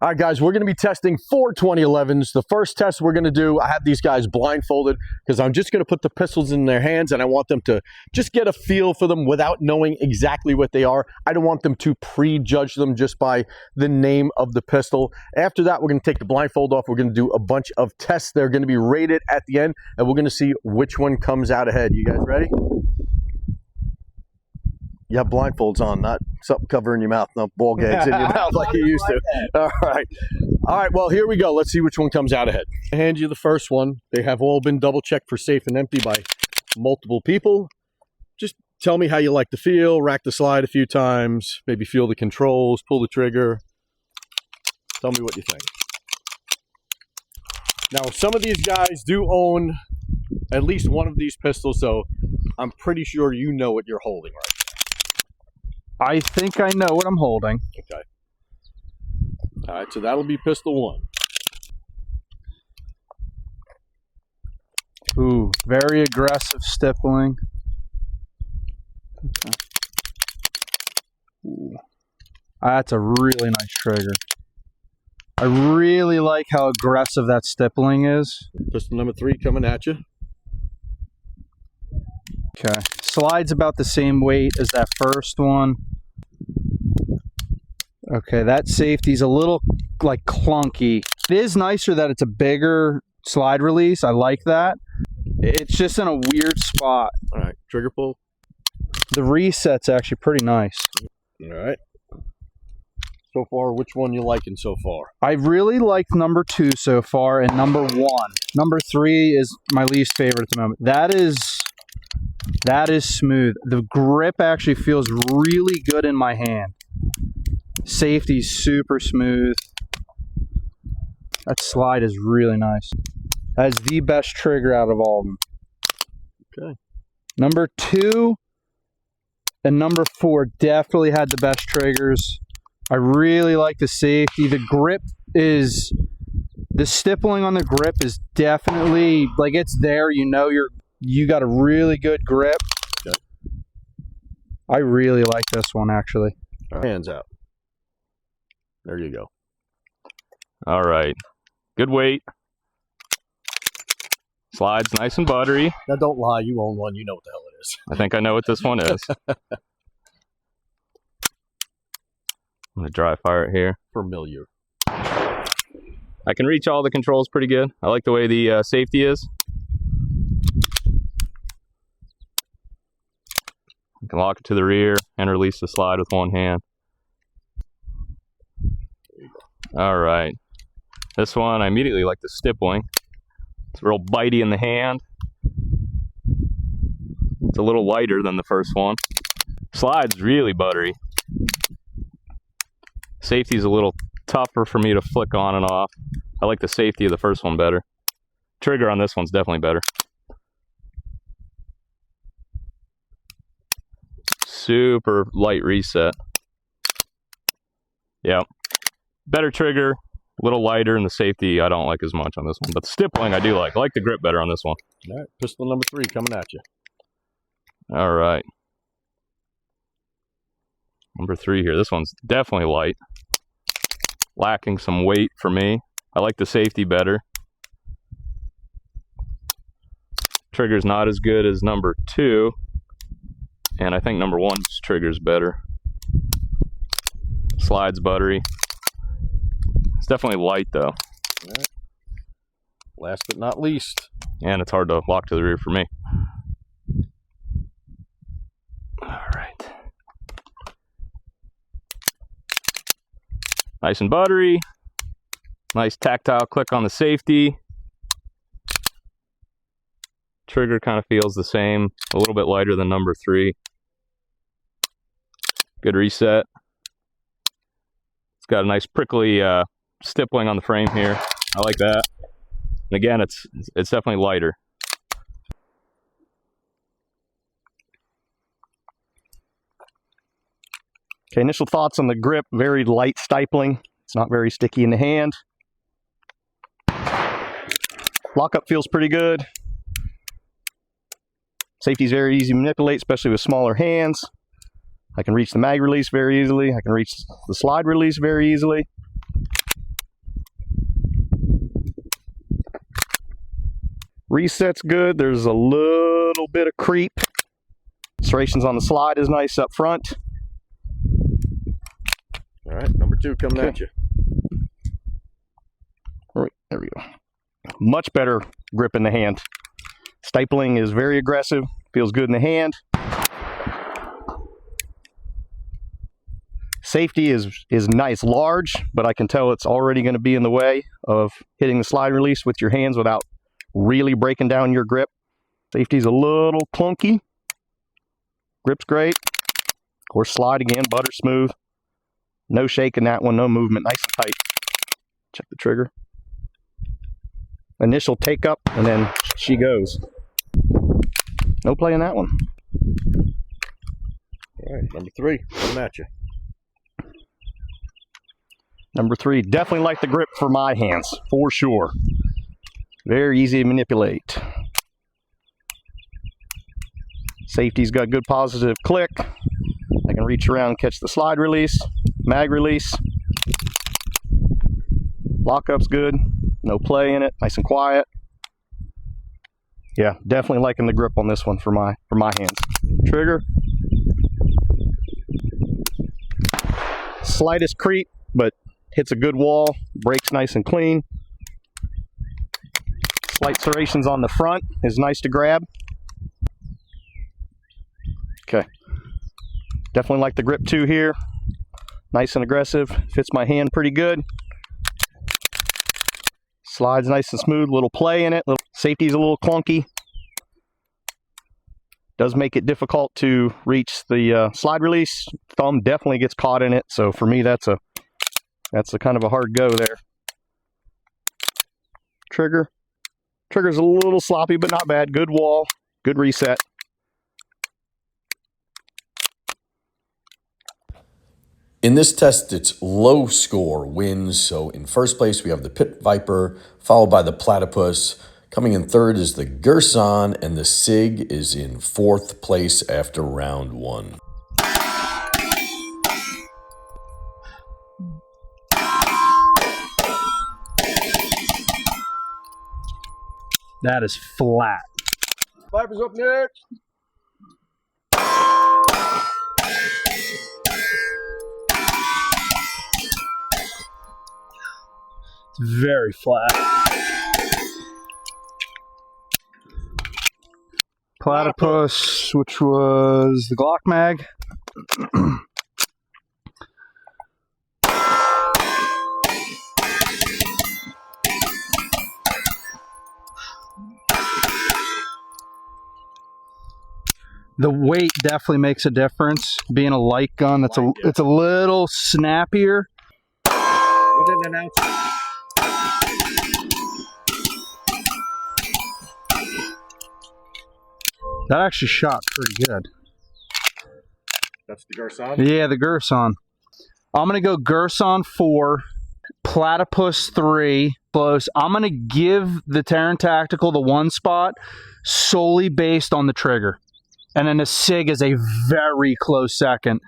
All right, guys, we're going to be testing 4 2011s. The first test we're going to do, I have these guys blindfolded because I'm just going to put the pistols in their hands and I want them to just get a feel for them without knowing exactly what they are. I don't want them to prejudge them just by the name of the pistol. After that, we're going to take the blindfold off. We're going to do a bunch of tests. They're going to be rated at the end, and we're going to see which one comes out ahead. You guys ready? You have blindfolds on, not something covering your mouth, no ball gags in your mouth like you used to. All right, well, here we go. Let's see which one comes out ahead. I hand you the first one. They have all been double checked for safe and empty by multiple people. Just tell me how you like the feel, rack the slide a few times, maybe feel the controls, pull the trigger. Tell me what you think. Now, some of these guys do own at least one of these pistols, so I'm pretty sure you know what you're holding right now. I think I know what I'm holding. Okay. All right, so that'll be pistol 1. Ooh, very aggressive stippling. Okay. Ooh. That's a really nice trigger. I really like how aggressive that stippling is. Pistol number 3 coming at you. Okay. Slide's about the same weight as that first one. Okay, that safety's a little like clunky. It is nicer that it's a bigger slide release. I like that. It's just in a weird spot. All right, trigger pull. The reset's actually pretty nice. All right. So far, which one you liking so far? I really like number 2 so far, and number 1. Number 3 is my least favorite at the moment. That is smooth. The grip actually feels really good in my hand. Safety's super smooth. That slide is really nice. That is the best trigger out of all of them. Okay. Number 2 and number 4 definitely had the best triggers. I really like the safety. The grip is, the stippling on the grip is definitely, like, it's there. You know you got a really good grip. Okay. I really like this one, actually. Hands out. There you go. All right. Good weight. Slides nice and buttery. Now, don't lie. You own one. You know what the hell it is. I think I know what this one is. I'm going to dry fire it here. Familiar. I can reach all the controls pretty good. I like the way the safety is. I can lock it to the rear and release the slide with one hand. All right. This one, I immediately like the stippling. It's real bitey in the hand. It's a little lighter than the first one. Slide's really buttery. Safety's a little tougher for me to flick on and off. I like the safety of the first one better. Trigger on this one's definitely better. Super light reset. Yeah. Better trigger, a little lighter, and the safety I don't like as much on this one. But the stippling I do like. I like the grip better on this one. All right, pistol number 3 coming at you. All right. Number 3 here. This one's definitely light. Lacking some weight for me. I like the safety better. Trigger's not as good as number 2. And I think number 1's trigger's better. Slide's buttery. It's definitely light though. All right. Last but not least. And it's hard to lock to the rear for me. All right. Nice and buttery. Nice tactile click on the safety. Trigger kind of feels the same, a little bit lighter than number 3. Good reset. It's got a nice prickly stippling on the frame here. I like that. And again, it's definitely lighter. Okay, initial thoughts on the grip. Very light stippling. It's not very sticky in the hand. Lockup feels pretty good. Safety's very easy to manipulate, especially with smaller hands. I can reach the mag release very easily. I can reach the slide release very easily. Reset's good. There's a little bit of creep. Serrations on the slide is nice up front. All right, number 2 coming at you. All right, there we go. Much better grip in the hand. Stapling is very aggressive. Feels good in the hand. Safety is nice, large, but I can tell it's already going to be in the way of hitting the slide release with your hands without really breaking down your grip. Safety's a little clunky. Grip's great. Of course, slide again, butter smooth. No shake in that one, no movement, nice and tight. Check the trigger. Initial take up, and then she goes. No play in that one. All right, number 3 coming at you. Number 3, definitely like the grip for my hands, for sure. Very easy to manipulate. Safety's got good positive click. I can reach around and catch the slide release, mag release. Lockup's good, no play in it, nice and quiet. Yeah, definitely liking the grip on this one for my hands. Trigger. Slightest creep, but hits a good wall, breaks nice and clean. Slight serrations on the front is nice to grab. Okay. Definitely like the grip too here. Nice and aggressive. Fits my hand pretty good. Slides nice and smooth. Little play in it. Safety's a little clunky. Does make it difficult to reach the slide release. Thumb definitely gets caught in it. So for me, that's a kind of a hard go there. Trigger. Trigger's a little sloppy, but not bad. Good wall. Good reset. In this test, it's low score wins. So in first place, we have the Pit Viper, followed by the Platypus. Coming in third is the Girsan, and the SIG is in 4th place after round 1. That is flat. Viper's up next. It's very flat. Platypus, which was the Glock mag. The weight definitely makes a difference. Being a light gun, it's a little snappier. With an announcement. That actually shot pretty good. That's the Girsan? Yeah, the Girsan. I'm going to go Girsan 4, Platypus 3, close. I'm going to give the Terran Tactical the 1 spot solely based on the trigger. And then the SIG is a very close second.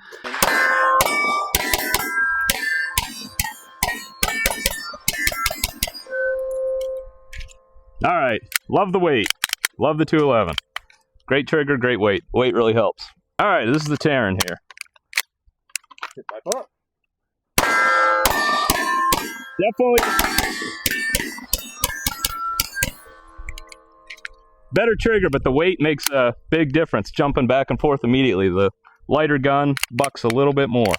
All right, love the weight. Love the 211. Great trigger, great weight. Weight really helps. All right, this is the Terran here. Hit my butt. Definitely better trigger, but the weight makes a big difference, jumping back and forth immediately. The lighter gun bucks a little bit more.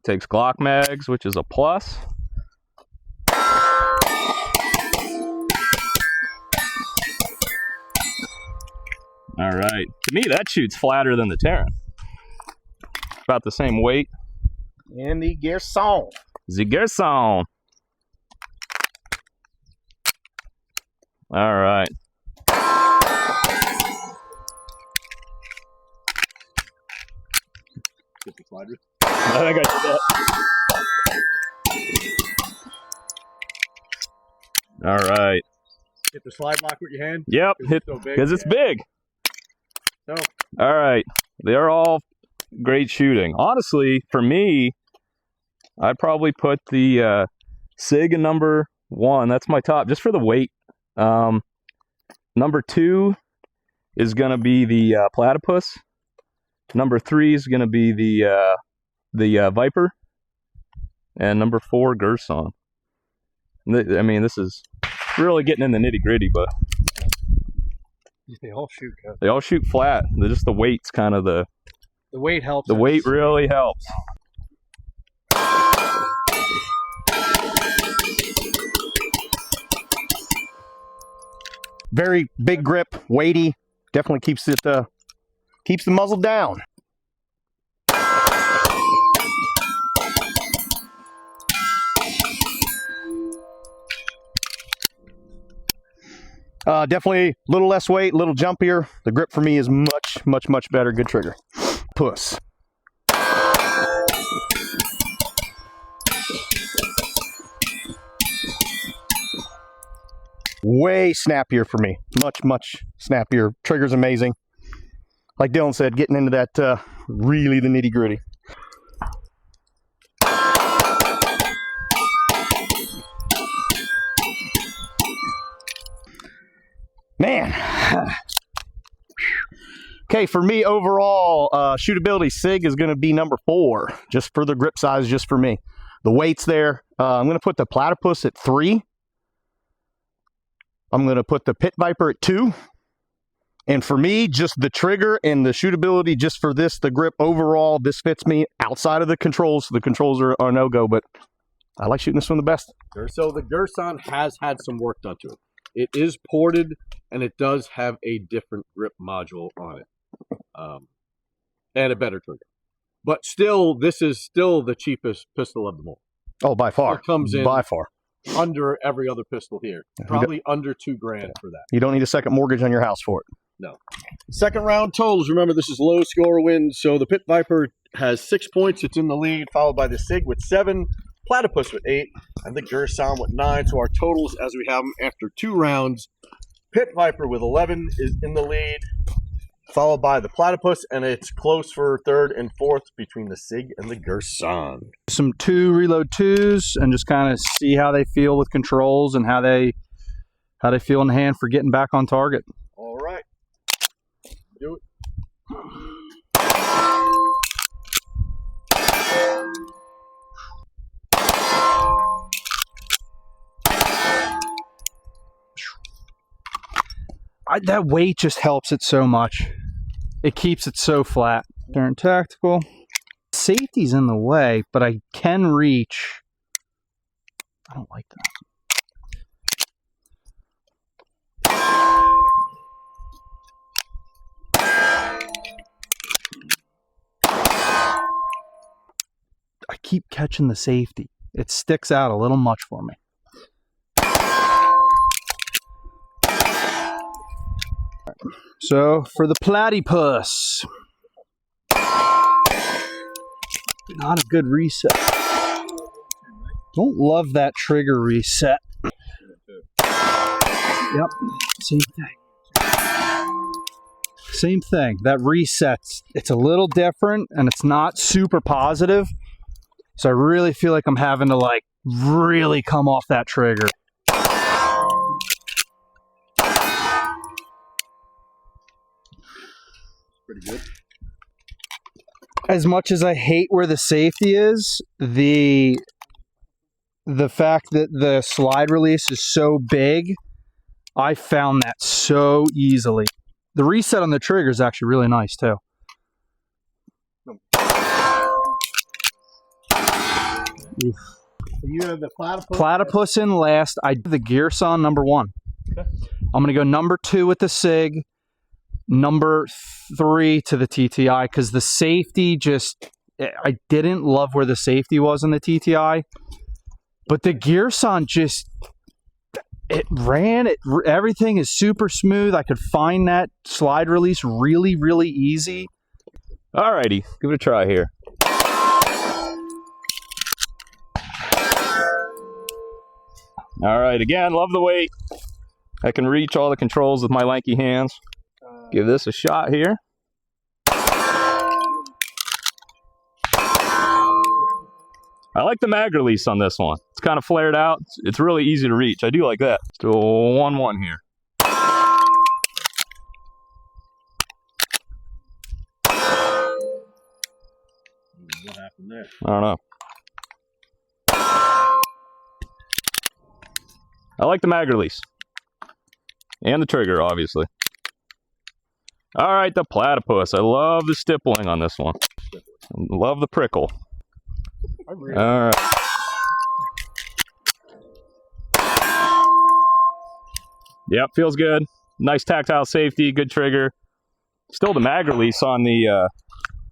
Takes Glock mags, which is a plus. All right. To me, that shoots flatter than the Terran. About the same weight. And the Girsan. The Girsan. All right. Get the slider. I think I did that. All right. Hit the slide lock with your hand. Yep. Because it's big. No. All right. They're all great shooting. Honestly, for me, I'd probably put the SIG in number 1. That's my top, just for the weight. Number 2 is going to be the Platypus. Number 3 is going to be the Viper. And number 4, Girsan. I mean, this is really getting in the nitty gritty, but They all shoot good. they all shoot flat. Just the weight's kind of the weight helps. The weight really helps. Very big grip, weighty. Definitely keeps it keeps the muzzle down. Definitely a little less weight, a little jumpier. The grip for me is much, much, much better. Good trigger. Puss. Way snappier for me. Much, much snappier. Trigger's amazing. Like Dylan said, getting into that really the nitty gritty. Man. Okay, for me overall, shootability SIG is going to be number 4, just for the grip size, just for me. The weight's there. I'm going to put the Platypus at 3. I'm going to put the Pit Viper at 2. And for me, just the trigger and the shootability, just for this, the grip overall, this fits me outside of the controls. The controls are no-go, but I like shooting this one the best. So the Girsan has had some work done to it. It is ported, and it does have a different grip module on it. And a better trigger. But still, this is still the cheapest pistol of them all. Oh, by far. It comes in by far. under every other pistol here. Probably under $2,000 for that. You don't need a second mortgage on your house for it. No. Second round totals. Remember, this is low score wins. So the Pit Viper has 6 points. It's in the lead, followed by the SIG with 7, Platypus with 8, and the Girsan with 9. So our totals, as we have them after 2 rounds, Pit Viper with 11 is in the lead, followed by the Platypus, and it's close for 3rd and 4th between the SIG and the Girsan. Some 2 reload 2s and just kind of see how they feel with controls and how they feel in the hand for getting back on target. All right. Do it. That weight just helps it so much. It keeps it so flat. Turn tactical. Safety's in the way, but I can reach. I don't like that. I keep catching the safety. It sticks out a little much for me. So for the Platypus, not a good reset. Don't love that trigger reset. Yep, same thing. Same thing. That resets, it's a little different and it's not super positive. So I really feel like I'm having to like really come off that trigger. Pretty good. As much as I hate where the safety is, the fact that the slide release is so big, I found that so easily. The reset on the trigger is actually really nice too. You have the Platypus? Platypus in last. I did the Girsan number 1. Okay. I'm going to go number 2 with the SIG. Number 3 to the TTI because the safety just, I didn't love where the safety was in the TTI, but the Girsan just, everything is super smooth. I could find that slide release really, really easy. Alrighty, give it a try here. Alright, again, love the weight. I can reach all the controls with my lanky hands. Give this a shot here. I like the mag release on this one. It's kind of flared out. It's really easy to reach. I do like that. Let's do a 1-1 here. happened there? I don't know. I like the mag release. And the trigger, obviously. All right, the Platypus. I love the stippling on this one. Love the prickle. All right. Yep, feels good. Nice tactile safety, good trigger. Still, the mag release on the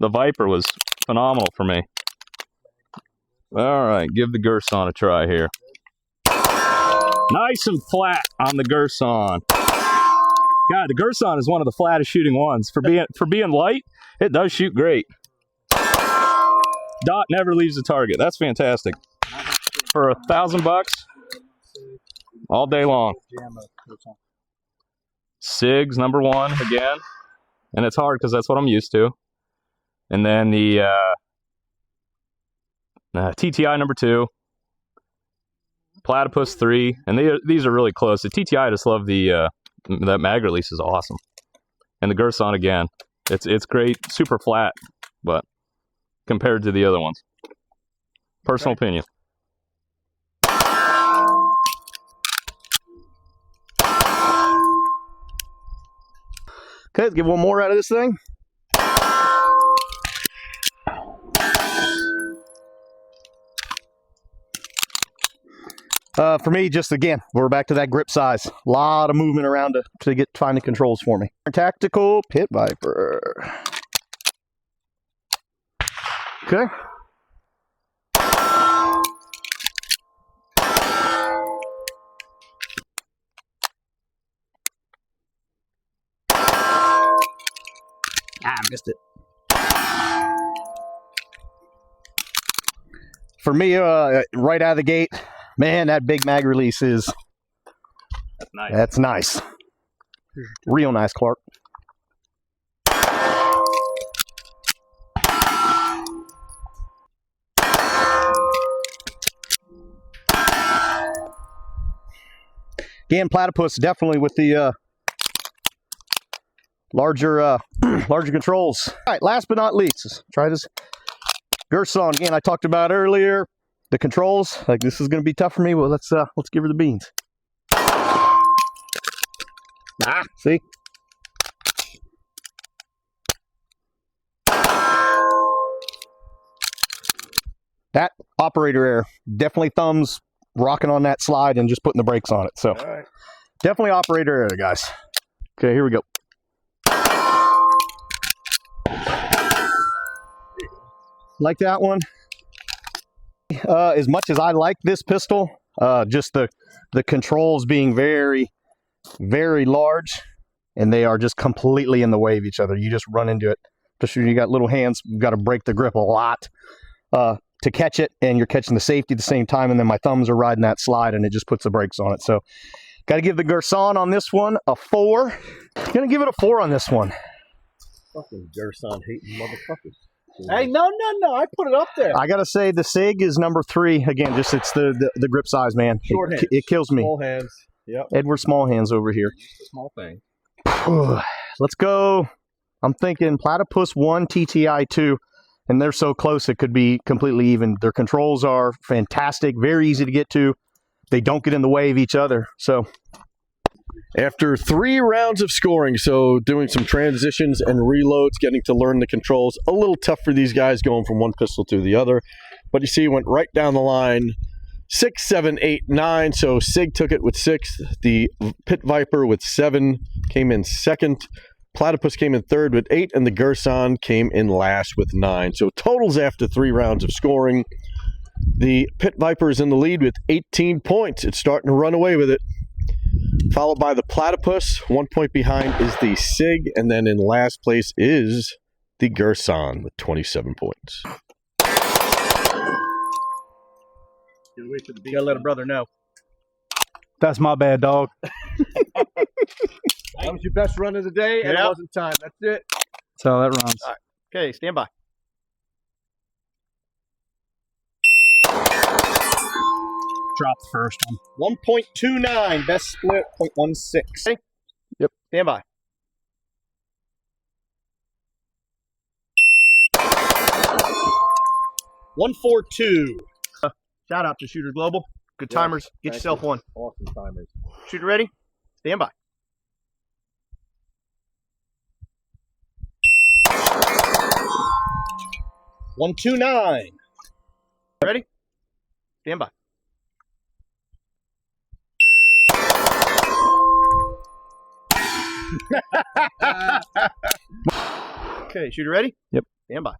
Viper was phenomenal for me. All right, give the Girsan a try here. Nice and flat on the Girsan. God, the Girsan is one of the flattest shooting ones. For being light, it does shoot great. Dot never leaves the target. That's fantastic. For $1,000, all day long. SIG's number 1 again, and it's hard because that's what I'm used to. And then the TTI number 2, Platypus 3, and these are really close. The TTI, I just love the that mag release is awesome, and the Girsan again, it's great, super flat, but compared to the other ones, personal opinion. Okay, let's get one more out of this thing. For me, just again, we're back to that grip size. A lot of movement around to find the controls for me. Tactical Pit Viper. Okay. I missed it. For me, right out of the gate, man, that big mag release is... That's nice. That's nice. Real nice, Clark. Again, Platypus definitely with the larger controls. All right, last but not least, let's try this Girsan again. I talked about earlier the controls. Like, this is going to be tough for me. Well, let's give her the beans. See. That operator error, definitely thumbs rocking on that slide and just putting the brakes on it. So definitely operator error, guys. Okay, here we go. Like that one. As much as I like this pistol, just the controls being very, very large, and they are just completely in the way of each other. You just run into it. Especially when you got little hands, you've got to break the grip a lot to catch it, and you're catching the safety at the same time, and then my thumbs are riding that slide, and it just puts the brakes on it. So, got to give the Girsan on this one a 4. Gonna give it a 4 on this one. Fucking Girsan hating motherfuckers. Hey, no, I put it up there. I gotta say the SIG is number 3. Again, just it's the grip size, man. Short hands. It kills me. Small hands. Yep. Edward Small Hands over here. Small thing. Let's go. I'm thinking Platypus 1, TTI 2, and they're so close it could be completely even. Their controls are fantastic, very easy to get to. They don't get in the way of each other. So, after 3 rounds of scoring, so doing some transitions and reloads, getting to learn the controls, a little tough for these guys going from one pistol to the other. But you see, went right down the line. 6, 7, 8, 9. So SIG took it with 6. The Pit Viper with 7 came in second. Platypus came in third with 8, and the Girsan came in last with 9. So totals after 3 rounds of scoring. The Pit Viper is in the lead with 18 points. It's starting to run away with it. Followed by the Platypus. 1 point behind is the SIG, and then in last place is the Girsan with 27 points. You gotta let a brother know. That's my bad, dog. That was your best run of the day, and it wasn't time. That's it. That's how that runs. all right. Okay, stand by. Drop the first one. 1.29, best split, 0.16. Okay. Yep. Stand by. 142. Shout out to Shooter Global. Good timers. Get yourself one. Awesome timers. Shooter ready? Stand by. $129. Ready? Stand by. Okay, shooter ready? Yep. Stand by.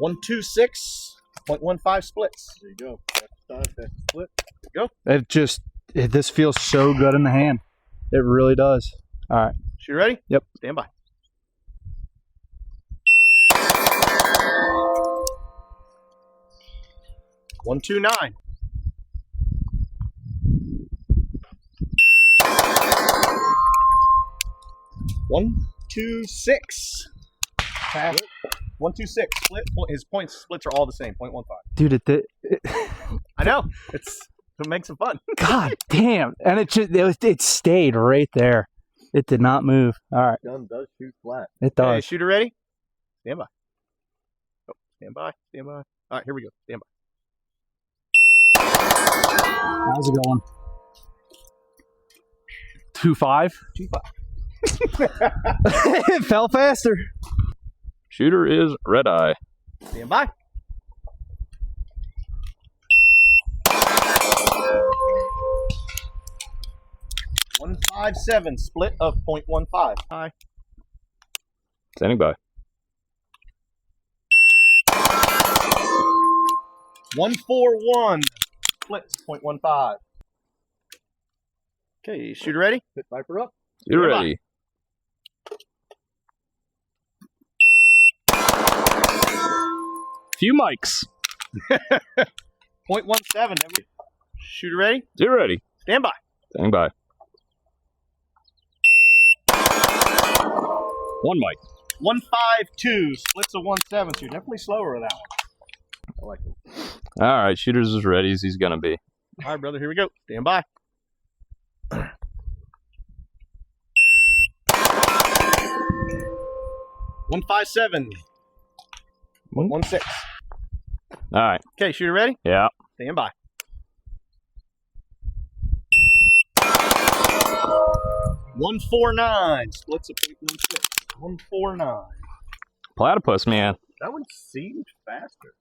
$126.15 splits. There you go. That's split. This feels so good in the hand. It really does. All right. Shooter ready? Yep. Stand by. $129. $126. Half. 126. Split. His points splits are all the same. 0.15. Dude, I know. It makes it fun. God damn. And it stayed right there. It did not move. All right. Gun does shoot flat. It Okay, does. shooter ready? Stand by. Oh, stand by. Stand by. All right, here we go. Stand by. How's it going? 2.5? 2.5. It fell faster. Shooter is red eye. Stand by. $157 split of 0.15. Hi. Standing by. $141 splits 0.15. Okay, shooter ready? Pit Viper up. You're Stand by. ready. Few mics. 0.17. Shooter ready? You're ready. Stand by. Standing by. One mic. 152 splits of 1.7. So you're definitely slower with that one. I like it. All right, Shooter's as ready as he's gonna be. All right, brother. Here we go. Stand by. $157. 1.16. All right. Okay, shooter ready? Yeah. Stand by. $149 splits of 0.16. 149. Platypus, man. That one seemed faster.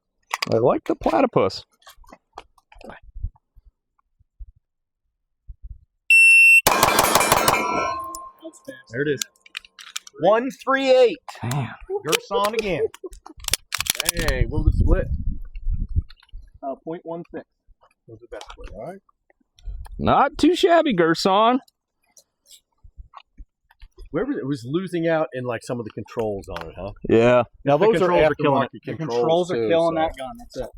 I like the platypus. There it is. 138. Damn. Girsan again. Hey, what was the split? 0.16 was the best split. All right. Not too shabby, Girsan. Whoever it was losing out in like some of the controls on it, huh? Yeah. Now those are controls are killing aftermarket it. The controls. controls are too, killing so- that gun. That's it.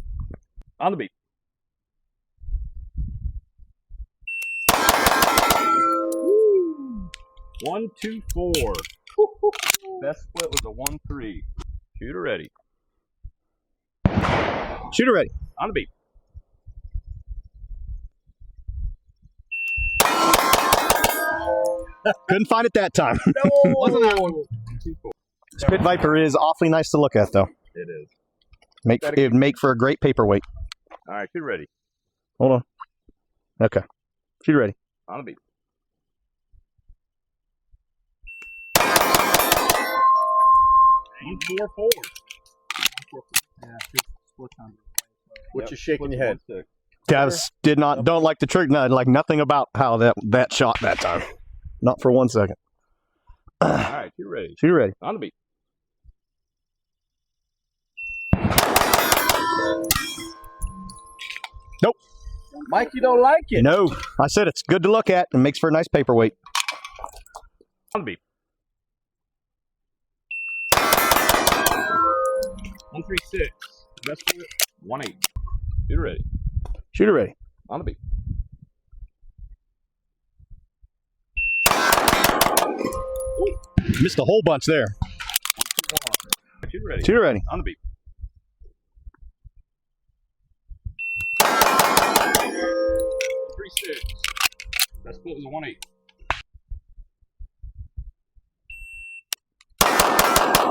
On the beat. Woo. 124. Best split was a 1-3. Shooter ready. Shooter ready. On the beat. Couldn't find it that time. No, Wasn't that one? Spit Viper is awfully nice to look at, though. It is. It would make for a great paperweight. All right, shooter ready. Hold on. Okay. Shooter ready. On the beat. What you shaking your head? Travis don't like the trick. No, like nothing about how that shot that time. Not for 1 second. All right, shooter ready. Shooter ready. On the beat. Nope. Mike, you don't like it. No. I said it's good to look at and makes for a nice paperweight. On the beat. 136. Best split. 1-8. Shooter ready. Shooter ready. On the beat. Missed a whole bunch there. Shooter ready. Shooter ready. On the beat. 36. Best split was a 1-8.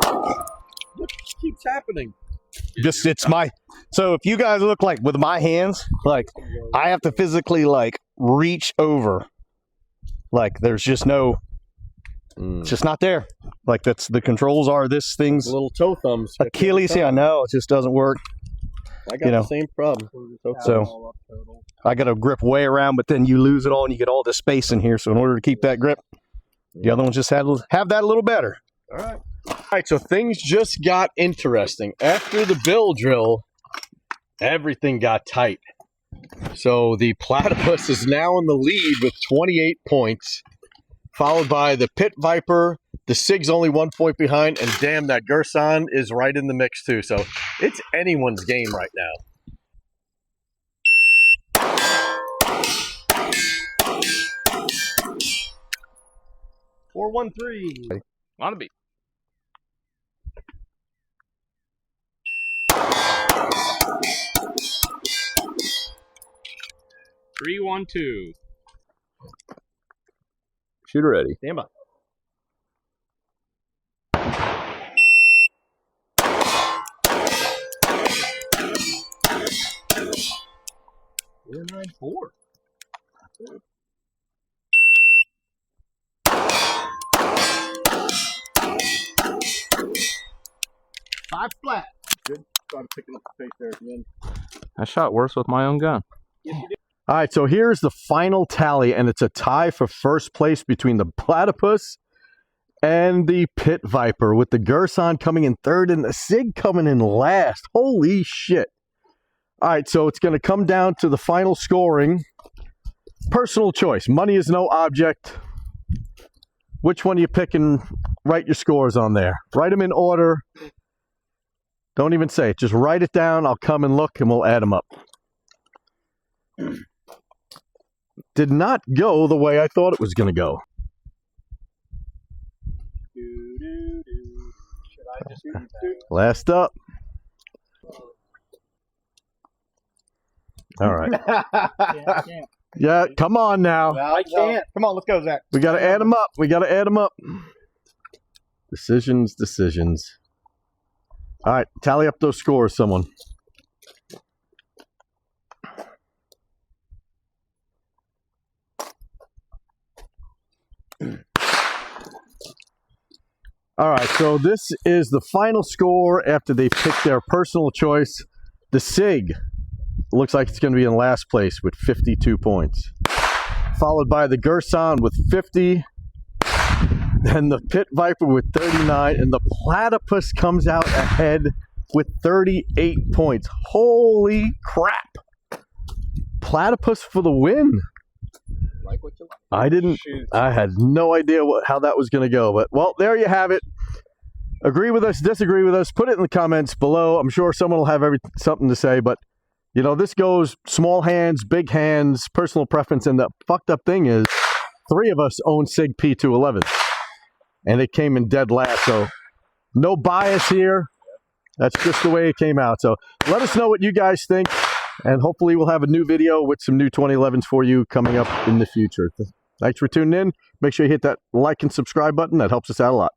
What keeps happening? Just it's my. So if you guys look like with my hands, like I have to physically like reach over. Like there's just no. It's just not there. Like that's the controls are this thing's Little toe thumbs. Achilles. Yeah, I know it just doesn't work. I got the same problem. So I got to grip way around, but then you lose it all and you get all this space in here. So in order to keep that grip, the other ones just have that a little better. All right, so things just got interesting. After the bill drill, everything got tight. So the Platypus is now in the lead with 28 points, followed by the Pit Viper. The SIG's only 1 point behind, and damn, that Girsan is right in the mix too. So it's anyone's game right now. $4-1-3. On a beat. 3-1-2. Shooter ready. Stand by. $4-9-4. Five flat. Good. Started picking up the pace there at the end. I shot worse with my own gun. All right, so here's the final tally, and it's a tie for first place between the Platypus and the Pit Viper, with the Girsan coming in third and the SIG coming in last. Holy shit. All right, so it's going to come down to the final scoring. Personal choice. Money is no object. Which one you pick and write your scores on there. Write them in order. Don't even say it. Just write it down. I'll come and look, and we'll add them up. Did not go the way I thought it was going to go. Last up. All right. Yeah, come on now. I can't. Come on, let's go, Zach. We got to add them up. We got to add them up. Decisions. All right, tally up those scores, someone. All right, so this is the final score after they picked their personal choice. The SIG looks like it's going to be in last place with 52 points, followed by the Girsan with 50, then the Pit Viper with 39, and the Platypus comes out ahead with 38 points. Holy crap. Platypus for the win. Like what you like. I had no idea how that was going to go, but well, there you have it. Agree with us, disagree with us, put it in the comments below. I'm sure someone will have something to say, but you know, this goes small hands, big hands, personal preference, and the fucked up thing is 3 of us own SIG P211, and it came in dead last, so no bias here. That's just the way it came out. So let us know what you guys think, and hopefully we'll have a new video with some new 2011s for you coming up in the future. Thanks for tuning in. Make sure you hit that like and subscribe button. That helps us out a lot.